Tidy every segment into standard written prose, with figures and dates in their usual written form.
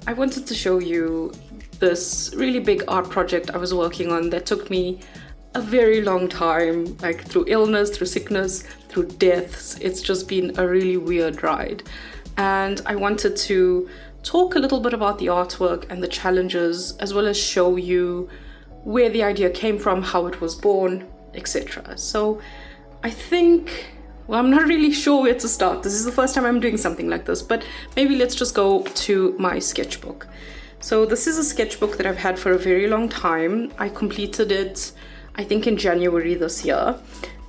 I wanted to show you this really big art project I was working on that took me a very long time, like through illness, through sickness, through deaths. It's just been a really weird ride. And I wanted to talk a little bit about the artwork and the challenges, as well as show you where the idea came from, how it was born, etc. So I think, well, I'm not really sure where to start. This is the first time I'm doing something like this, but maybe let's just go to my sketchbook. So this is a sketchbook that I've had for a very long time. I completed it, I think, in January this year.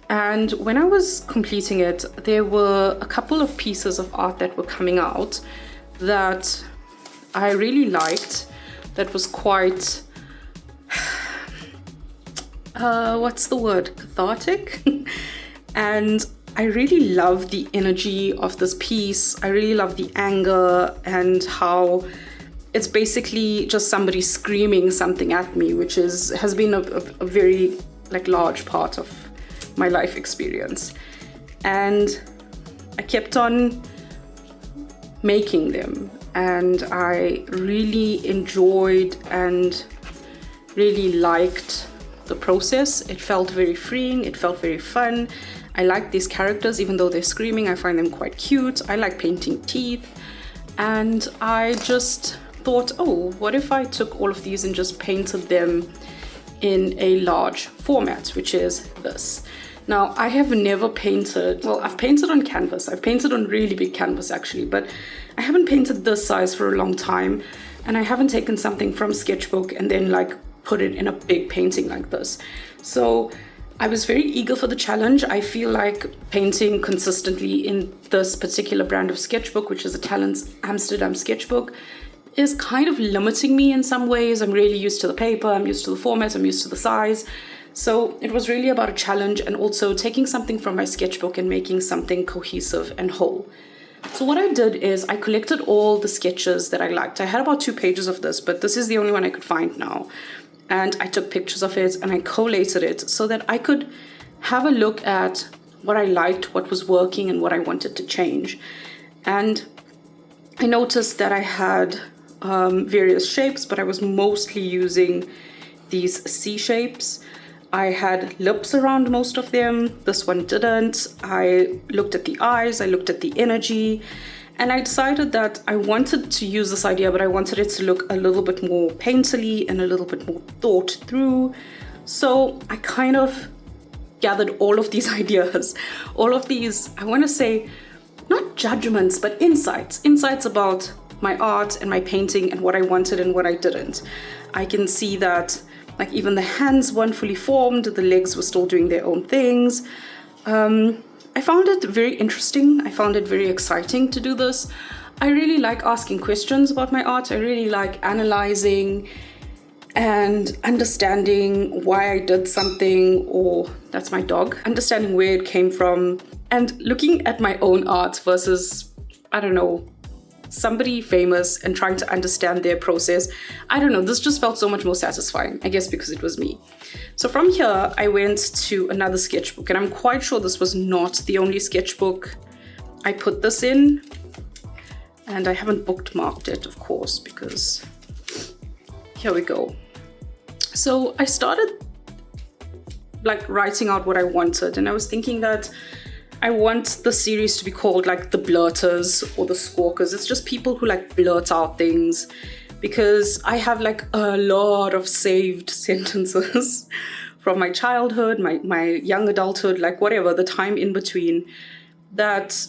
And when I was completing it, there were a couple of pieces of art that were coming out that I really liked, that was quite, what's the word, cathartic? And I really love the energy of this piece. I really love the anger and how it's basically just somebody screaming something at me, which has been a very large part of my life experience. And I kept on making them, and I really enjoyed and really liked the process. It felt very freeing, it felt very fun. I like these characters, even though they're screaming. I find them quite cute. I like painting teeth. And I just thought, oh, what if I took all of these and just painted them in a large format, which is this. Now, I have never painted, well, I've painted on canvas. I've painted on really big canvas actually, but I haven't painted this size for a long time. And I haven't taken something from Sketchbook and then put it in a big painting like this. So I was very eager for the challenge. I feel like painting consistently in this particular brand of sketchbook, which is a Talents Amsterdam sketchbook, is kind of limiting me in some ways. I'm really used to the paper, I'm used to the format, I'm used to the size. So it was really about a challenge and also taking something from my sketchbook and making something cohesive and whole. So what I did is I collected all the sketches that I liked. I had about 2 pages of this, but this is the only one I could find now. And I took pictures of it and I collated it so that I could have a look at what I liked, what was working, and what I wanted to change. And I noticed that I had various shapes, but I was mostly using these C shapes. I had lips around most of them. This one didn't. I looked at the eyes, I looked at the energy, and I decided that I wanted to use this idea, but I wanted it to look a little bit more painterly and a little bit more thought through. So I kind of gathered all of these ideas, all of these, I want to say, not judgments, but insights about my art and my painting and what I wanted and what I didn't. I can see that even the hands weren't fully formed, the legs were still doing their own things. I found it very interesting. I found it very exciting to do this. I really like asking questions about my art. I really like analyzing and understanding why I did something, or that's my dog, understanding where it came from, and looking at my own art versus, I don't know, somebody famous and trying to understand their process. I don't know, this just felt so much more satisfying, I guess because it was me. So from here, I went to another sketchbook, and I'm quite sure this was not the only sketchbook I put this in. And I haven't bookmarked it, of course, because here we go. So I started writing out what I wanted, and I was thinking that I want the series to be called the blurters or the squawkers. It's just people who blurt out things, because I have a lot of saved sentences from my childhood, my young adulthood, whatever, the time in between, that,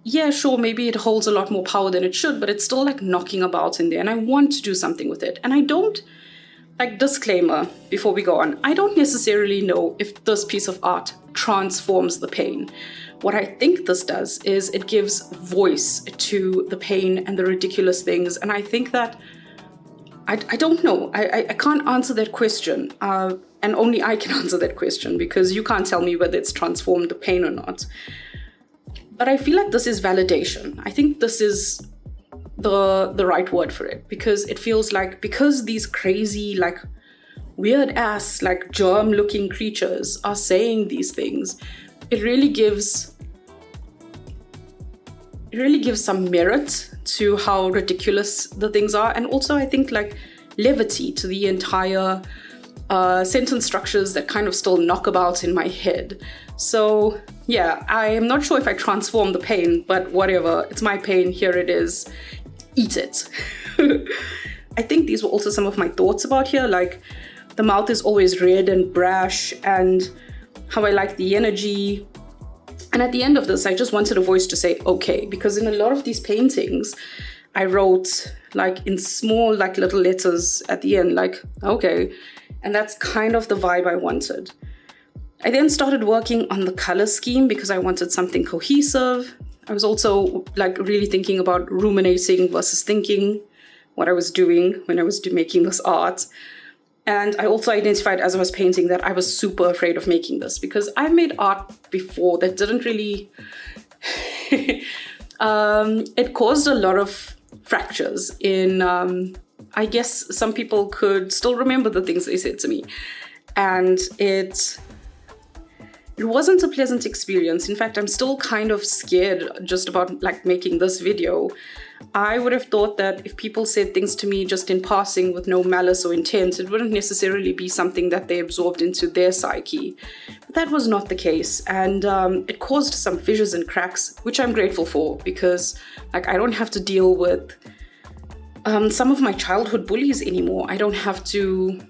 yeah, sure, maybe it holds a lot more power than it should, but it's still knocking about in there, and I want to do something with it. And I don't, disclaimer before we go on, I don't necessarily know if this piece of art transforms the pain. What I think this does is it gives voice to the pain and the ridiculous things. And I think that, I don't know, I can't answer that question. And only I can answer that question, because you can't tell me whether it's transformed the pain or not. But I feel this is validation. I think this is the right word for it, because it feels because these crazy, weird ass, germ looking creatures are saying these things, it really gives it really gives some merit to how ridiculous the things are. And also I think like levity to the entire sentence structures that kind of still knock about in my head. So yeah, I am not sure if I transform the pain, but whatever, it's my pain, here it is, eat it. I think these were also some of my thoughts about here, like the mouth is always red and brash, and how I like the energy. And at the end of this, I just wanted a voice to say, okay, because in a lot of these paintings, I wrote like in small, like little letters at the end, like, okay. And that's kind of the vibe I wanted. I then started working on the color scheme because I wanted something cohesive. I was also like really thinking about ruminating versus thinking what I was doing when I was making this art. And I also identified as I was painting that I was super afraid of making this because I've made art before that didn't really, it caused a lot of fractures in, I guess some people could still remember the things they said to me. And it wasn't a pleasant experience. In fact, I'm still kind of scared just about like making this video. I would have thought that if people said things to me just in passing with no malice or intent, it wouldn't necessarily be something that they absorbed into their psyche. But that was not the case. And it caused some fissures and cracks, which I'm grateful for because like I don't have to deal with some of my childhood bullies anymore. I don't have to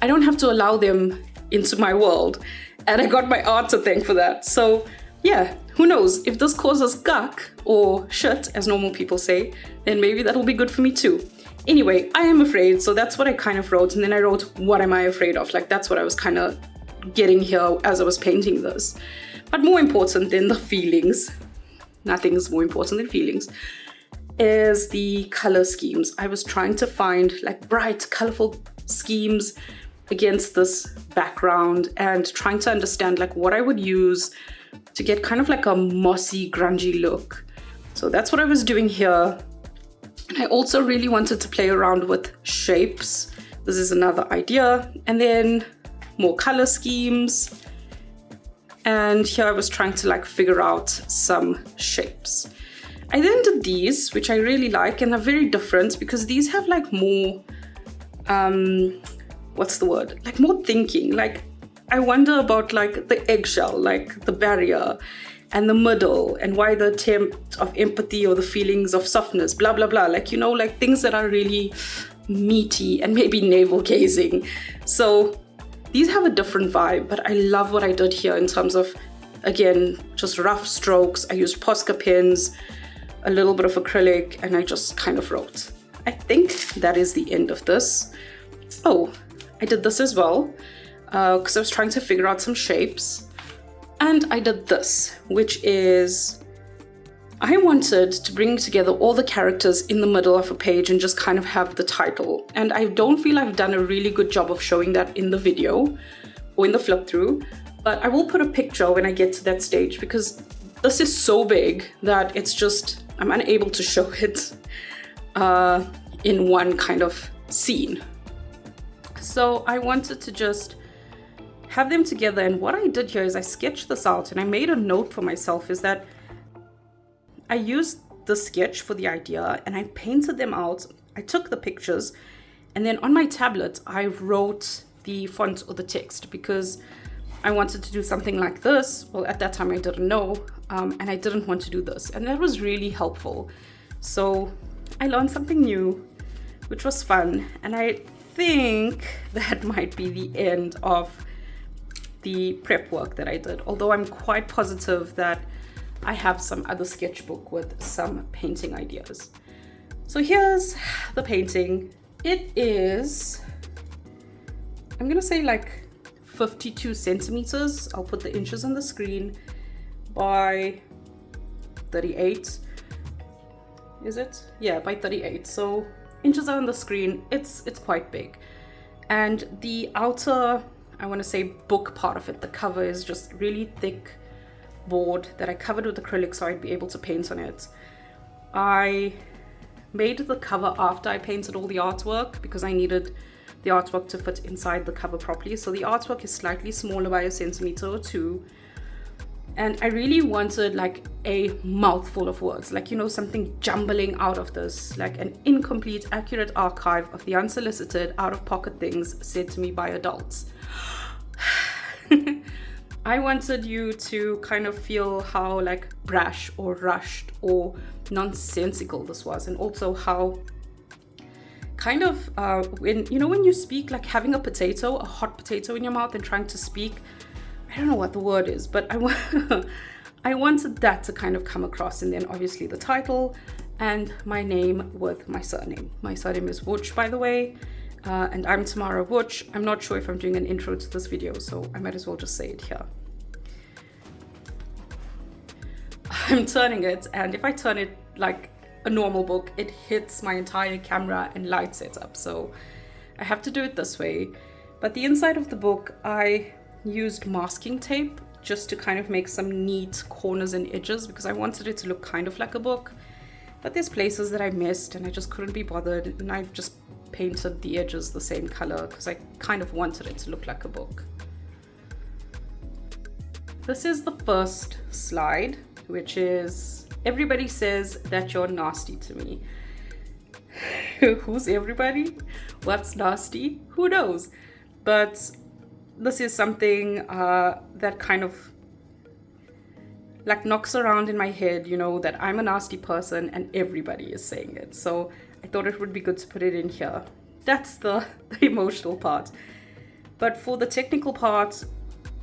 allow them into my world. And I got my art to thank for that. So yeah, who knows? If this causes guck or shit, as normal people say, then maybe that'll be good for me too. Anyway, I am afraid. So that's what I kind of wrote. And then I wrote, what am I afraid of? Like that's what I was kind of getting here as I was painting this. But more important than the feelings, nothing is more important than feelings, is the color schemes. I was trying to find like bright, colorful schemes against this background and trying to understand like what I would use to get kind of like a mossy, grungy look. So that's what I was doing here. I also really wanted to play around with shapes. This is another idea. And then more color schemes. And here I was trying to like figure out some shapes. I then did these, which I really like, and they're very different because these have like more, what's the word? Like more thinking. Like I wonder about like the eggshell, like the barrier and the middle and why the attempt of empathy or the feelings of softness, blah, blah, blah. Like, you know, like things that are really meaty and maybe navel gazing. So these have a different vibe, but I love what I did here in terms of, again, just rough strokes. I used Posca pens, a little bit of acrylic, and I just kind of wrote. I think that is the end of this. Oh, I did this as well because I was trying to figure out some shapes. And I did this, which is, I wanted to bring together all the characters in the middle of a page and just kind of have the title. And I don't feel I've done a really good job of showing that in the video or in the flip through, but I will put a picture when I get to that stage because this is so big that it's just, I'm unable to show it in one kind of scene. So I wanted to just have them together. And what I did here is I sketched this out and I made a note for myself is that I used the sketch for the idea and I painted them out. I took the pictures and then on my tablet, I wrote the font or the text because I wanted to do something like this. Well, at that time I didn't know and I didn't want to do this. And that was really helpful. So I learned something new, which was fun. And I think that might be the end of the prep work that I did. Although I'm quite positive that I have some other sketchbook with some painting ideas. So here's the painting. It is, I'm gonna say like 52 centimeters. I'll put the inches on the screen by 38. Is it? Yeah, by 38. So inches are on the screen. It's quite big. And the outer, I want to say book part of it, the cover is just really thick board that I covered with acrylic so I'd be able to paint on it. I made the cover after I painted all the artwork because I needed the artwork to fit inside the cover properly. So the artwork is slightly smaller by a centimeter or two. And I really wanted like a mouthful of words, like, you know, something jumbling out of this, like an incomplete, accurate archive of the unsolicited, out-of-pocket things said to me by adults. I wanted you to kind of feel how like brash or rushed or nonsensical this was, and also how kind of when you speak, like having a hot potato in your mouth and trying to speak. I don't know what the word is, but I wanted that to kind of come across. And then obviously the title and my name with my surname. My surname is Wooch, by the way, and I'm Tamara Wooch. I'm not sure if I'm doing an intro to this video, so I might as well just say it here. I'm turning it, and if I turn it like a normal book, it hits my entire camera and light setup, so I have to do it this way. But the inside of the book, I used masking tape just to kind of make some neat corners and edges, because I wanted it to look kind of like a book, but there's places that I missed and I just couldn't be bothered, and I just painted the edges the same color because I kind of wanted it to look like a book. This is the first slide, which is, everybody says that you're nasty to me. Who's everybody? What's nasty? Who knows? But this is something that kind of like knocks around in my head, you know, that I'm a nasty person and everybody is saying it. So I thought it would be good to put it in here. That's the emotional part. But for the technical part,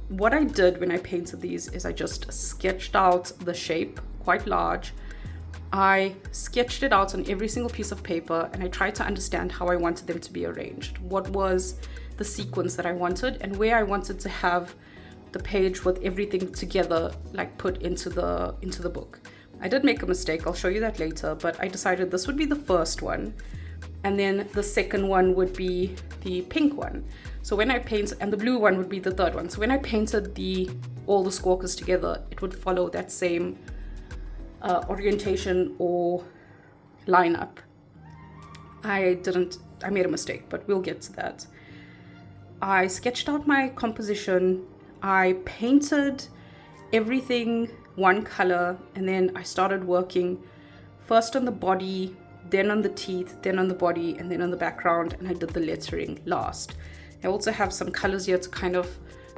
what I did when I painted these is I just sketched out the shape quite large. I sketched it out on every single piece of paper, and I tried to understand how I wanted them to be arranged. What was the sequence that I wanted, and where I wanted to have the page with everything together, like put into the book. I did make a mistake, I'll show you that later, but I decided this would be the first one, and then the second one would be the pink one. So when I painted, and the blue one would be the third one. So when I painted all the Squawkers together, it would follow that same orientation or lineup. I made a mistake, but we'll get to that. I sketched out my composition, I painted everything one color, and then I started working first on the body, then on the teeth, then on the body, and then on the background, and I did the lettering last. I also have some colors here to kind of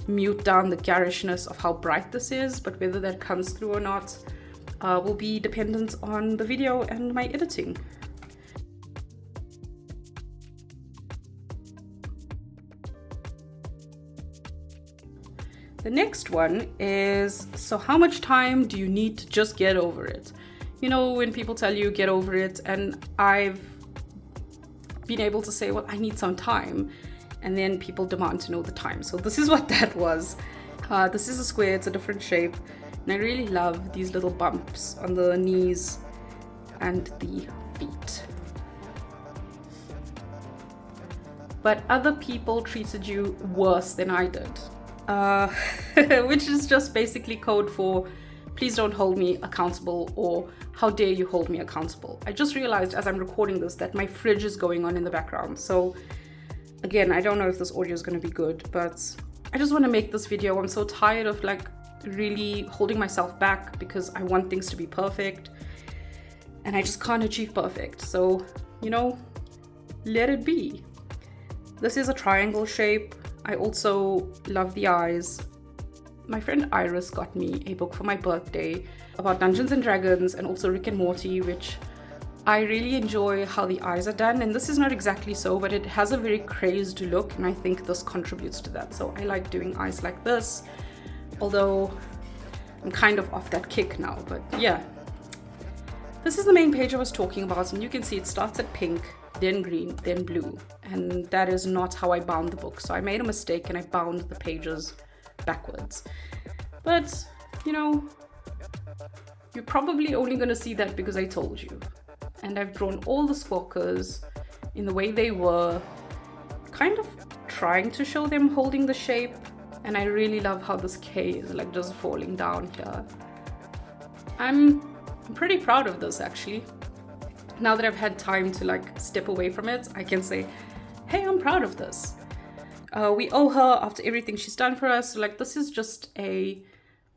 mute down the garishness of how bright this is, but whether that comes through or not will be dependent on the video and my editing. The next one is, so how much time do you need to just get over it? You know, when people tell you get over it, and I've been able to say, well, I need some time, and then people demand to know the time. So this is what that was. This is a square, it's a different shape, and I really love these little bumps on the knees and the feet. But other people treated you worse than I did. Which is just basically code for please don't hold me accountable, or how dare you hold me accountable. I just realized as I'm recording this that my fridge is going on in the background. So again, I don't know if this audio is going to be good, but I just want to make this video. I'm so tired of like really holding myself back because I want things to be perfect and I just can't achieve perfect. So, you know, let it be. This is a triangle shape. I also love the eyes. My friend Iris got me a book for my birthday about Dungeons and Dragons and also Rick and Morty, which I really enjoy how the eyes are done. And this is not exactly so, but it has a very crazed look, and I think this contributes to that. So I like doing eyes like this, although I'm kind of off that kick now, but yeah. This is the main page I was talking about, and you can see it starts at pink, then green, then blue. And that is not how I bound the book. So I made a mistake and I bound the pages backwards. But, you know, you're probably only going to see that because I told you. And I've drawn all the Squawkers in the way they were, kind of trying to show them holding the shape. And I really love how this K is like just falling down here. I'm pretty proud of this actually. Now that I've had time to like step away from it, I can say, hey, I'm proud of this. We owe her after everything she's done for us. So, like, this is just a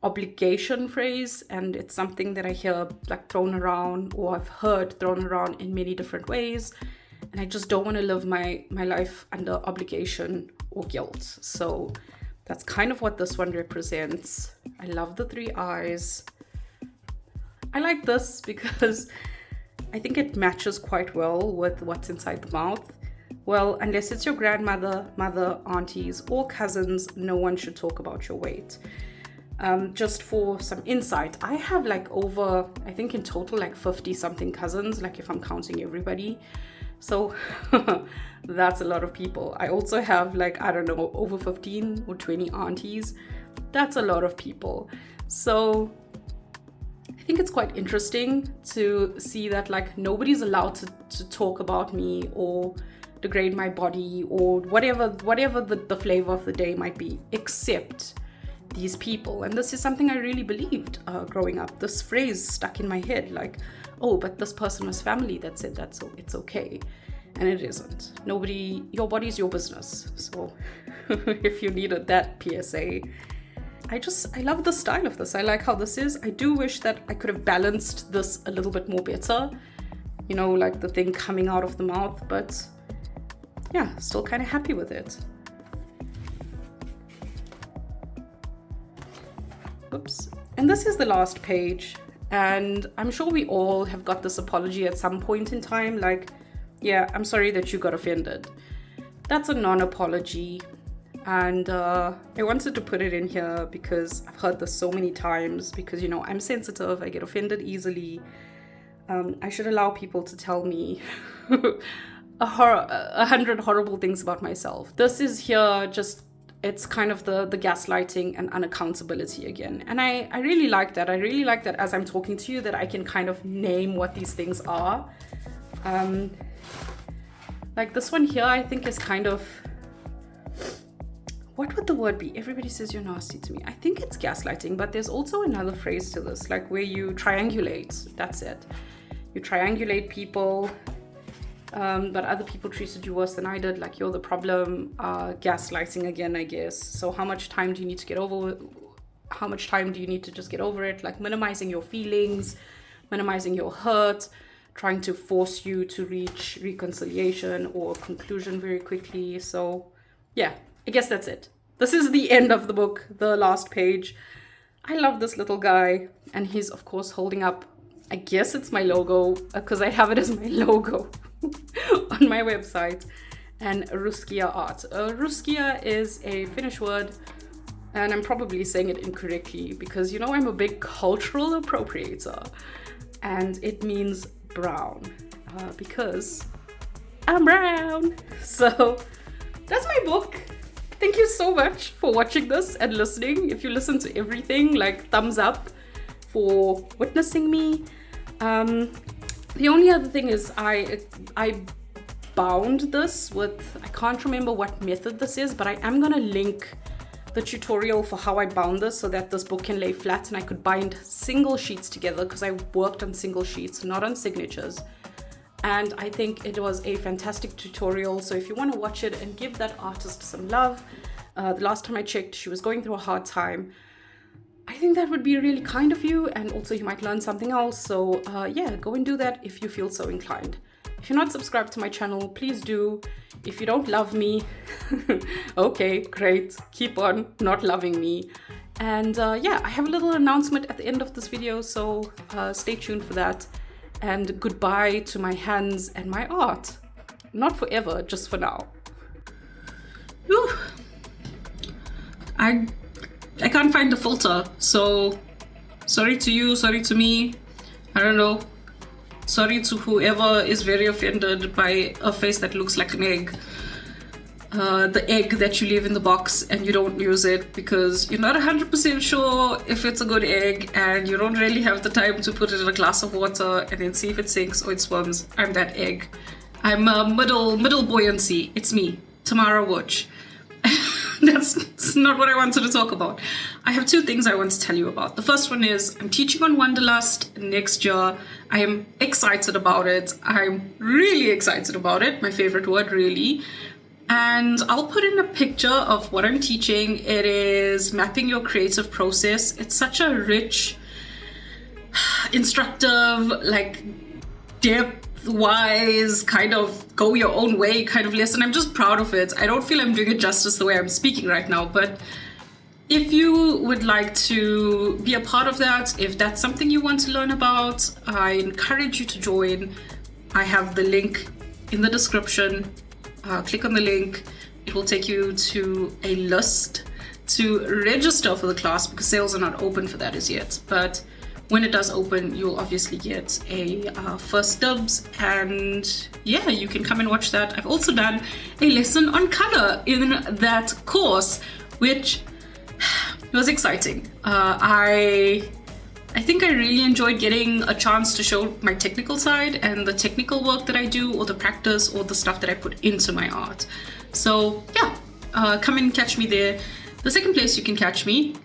obligation phrase, and it's something that I hear like thrown around, or I've heard thrown around in many different ways, and I just don't want to live my life under obligation or guilt. So that's kind of what this one represents. I love the 3 eyes. I like this because I think it matches quite well with what's inside the mouth. Well, unless it's your grandmother, mother, aunties, or cousins, no one should talk about your weight. Just for some insight, I have like over, I think in total, like 50 something cousins, like if I'm counting everybody. So that's a lot of people. I also have like, I don't know, over 15 or 20 aunties. That's a lot of people. So I think it's quite interesting to see that like nobody's allowed to talk about me or degrade my body or whatever the flavor of the day might be, except these people. And this is something I really believed growing up. This phrase stuck in my head, like, oh, but this person was family that said that, so it's okay. And it isn't. Nobody, your body's your business. So if you needed that PSA, I love the style of this. I like how this is. I do wish that I could have balanced this a little bit more better, you know, like the thing coming out of the mouth, but yeah, still kind of happy with it. Oops. And this is the last page, and I'm sure we all have got this apology at some point in time, like, yeah, I'm sorry that you got offended. That's a non-apology, and I wanted to put it in here because I've heard this so many times, because, you know, I'm sensitive, I get offended easily. I should allow people to tell me 100 horrible things about myself. This is here just, it's kind of the gaslighting and unaccountability again. And I really like that. I really like that as I'm talking to you, that I can kind of name what these things are. Like this one here, I think is kind of, what would the word be? Everybody says you're nasty to me. I think it's gaslighting, but there's also another phrase to this, like where you triangulate. That's it. You triangulate people, but other people treated you worse than I did, like you're the problem. Gaslighting again, I guess. So how much time do you need to get over it? How much time do you need to just get over it? Like minimizing your feelings, minimizing your hurt, trying to force you to reach reconciliation or conclusion very quickly. So yeah, I guess that's it. This is the end of the book, the last page. I love this little guy, and he's of course holding up, I guess it's my logo, because I have it as my logo on my website, and Ruskia art. Ruskia is a Finnish word, and I'm probably saying it incorrectly because, you know, I'm a big cultural appropriator, and it means brown, because I'm brown. So that's my book. Thank you so much for watching this and listening. If you listen to everything, like thumbs up for witnessing me. The only other thing is I bound this with, I can't remember what method this is, but I am gonna link the tutorial for how I bound this so that this book can lay flat and I could bind single sheets together, because I worked on single sheets, not on signatures. And I think it was a fantastic tutorial. So if you want to watch it and give that artist some love, the last time I checked, she was going through a hard time. I think that would be really kind of you, and also you might learn something else. So yeah, go and do that if you feel so inclined. If you're not subscribed to my channel, please do. If you don't love me, okay, great. Keep on not loving me. And yeah, I have a little announcement at the end of this video, so stay tuned for that. And goodbye to my hands and my art. Not forever, just for now. Whew. I can't find the filter, so sorry to you, sorry to me, I don't know. Sorry to whoever is very offended by a face that looks like an egg. The egg that you leave in the box and you don't use it because you're not 100% sure if it's a good egg, and you don't really have the time to put it in a glass of water and then see if it sinks or it swims. I'm that egg. I'm middle buoyancy. It's me, Tamara Watch. That's not what I wanted to talk about. I have two things I want to tell you about. The first one is I'm teaching on Wanderlust next year. I am excited about it. I'm really excited about it. My favorite word, really. And I'll put in a picture of what I'm teaching. It is mapping your creative process. It's such a rich, instructive, like depth-wise, kind of go your own way kind of lesson. I'm just proud of it. I don't feel I'm doing it justice the way I'm speaking right now, but if you would like to be a part of that, if that's something you want to learn about, I encourage you to join. I have the link in the description. Click on the link. It will take you to a list to register for the class because sales are not open for that as yet. But when it does open, you'll obviously get a first dibs, and yeah, you can come and watch that. I've also done a lesson on color in that course, which was exciting. I think I really enjoyed getting a chance to show my technical side and the technical work that I do, or the practice, or the stuff that I put into my art. So yeah, come and catch me there. The second place you can catch me,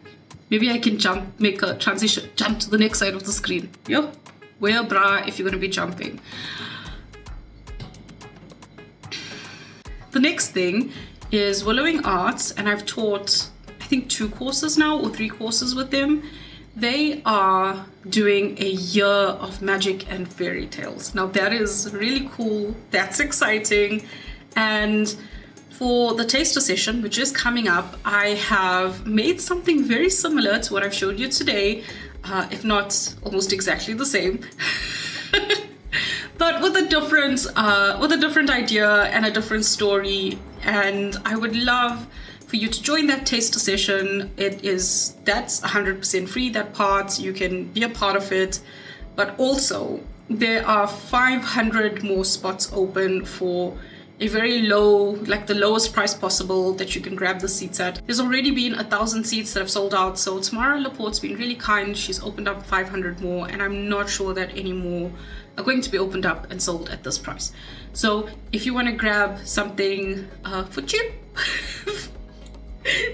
maybe I can make a transition, jump to the next side of the screen. Yo, wear a bra if you're gonna be jumping. The next thing is Willowing Arts, and I've taught, I think 2 courses now, or 3 courses with them. They are doing a year of magic and fairy tales. Now that is really cool, that's exciting. And for the taster session, which is coming up, I have made something very similar to what I've showed you today, if not almost exactly the same. But with a different idea and a different story. And I would love for you to join that taster session. That's 100% free, that part. You can be a part of it. But also there are 500 more spots open for a very low, like the lowest price possible that you can grab the seats at. There's already been 1,000 seats that have sold out. So Tamara Laporte's been really kind. She's opened up 500 more, and I'm not sure that any more are going to be opened up and sold at this price. So if you want to grab something for cheap,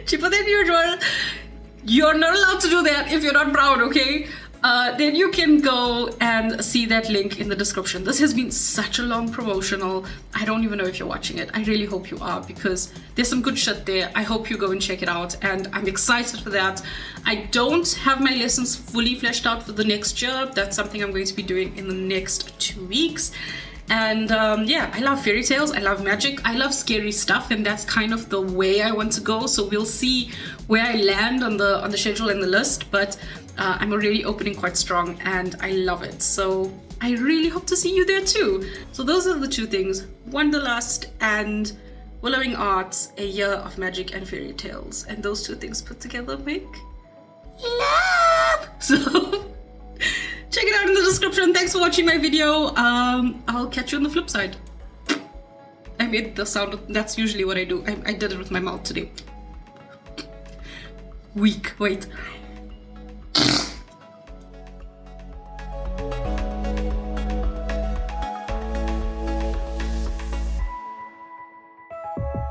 cheaper than usual, you're not allowed to do that if you're not proud, okay? Then you can go and see that link in the description. This has been such a long promotional. I don't even know if you're watching it. I really hope you are, because there's some good shit there. I hope you go and check it out, and I'm excited for that. I don't have my lessons fully fleshed out for the next year. That's something I'm going to be doing in the next 2 weeks. And yeah, I love fairy tales, I love magic, I love scary stuff, and that's kind of the way I want to go. So we'll see where I land on the schedule and the list, but I'm already opening quite strong and I love it. So I really hope to see you there too. So those are the 2 things, Wanderlust and Willowing Arts, a year of magic and fairy tales. And those 2 things put together make love. So check it out in the description. Thanks for watching my video. I'll catch you on the flip side. I made the sound. That's usually what I do. I did it with my mouth today. Weak. Wait.